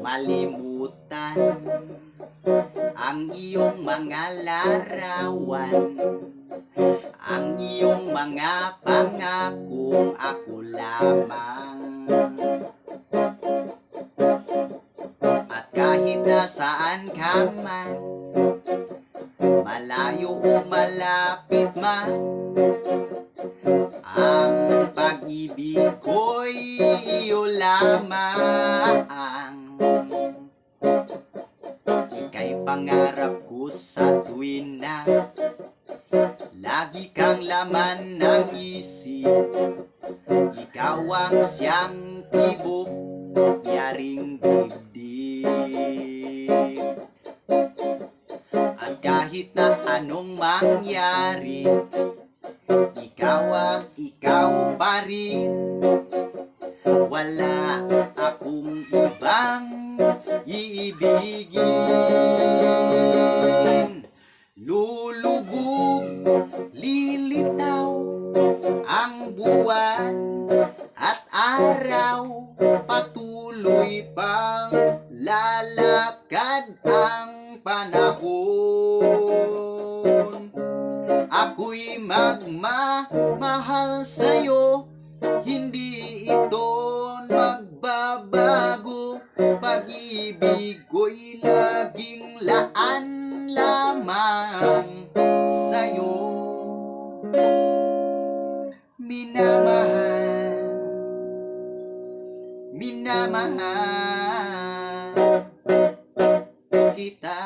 malimutan ang iyong mga larawan, ang iyong mga pangakong ako lamang. At kahit nasaan ka man, malayo o malapit man, ang pag-ibig ko'y iyo lamang. Ika'y pangarap ko sa tuwin na lagi kang laman ng isip. Ikaw ang siyang tibok, yaring dibdib. At kahit na anong mangyari, ikaw at ikaw pa rin. Wala akong ibang iibigin. Lulubog, lilitaw ang buwan at araw, patuloy pang lalakad ang panahon. Ako'y magmamahal sa'yo, hindi ito magbabago. Pag-ibig ko'y laging laan lamang sa'yo. Minamahal, minamahal kita.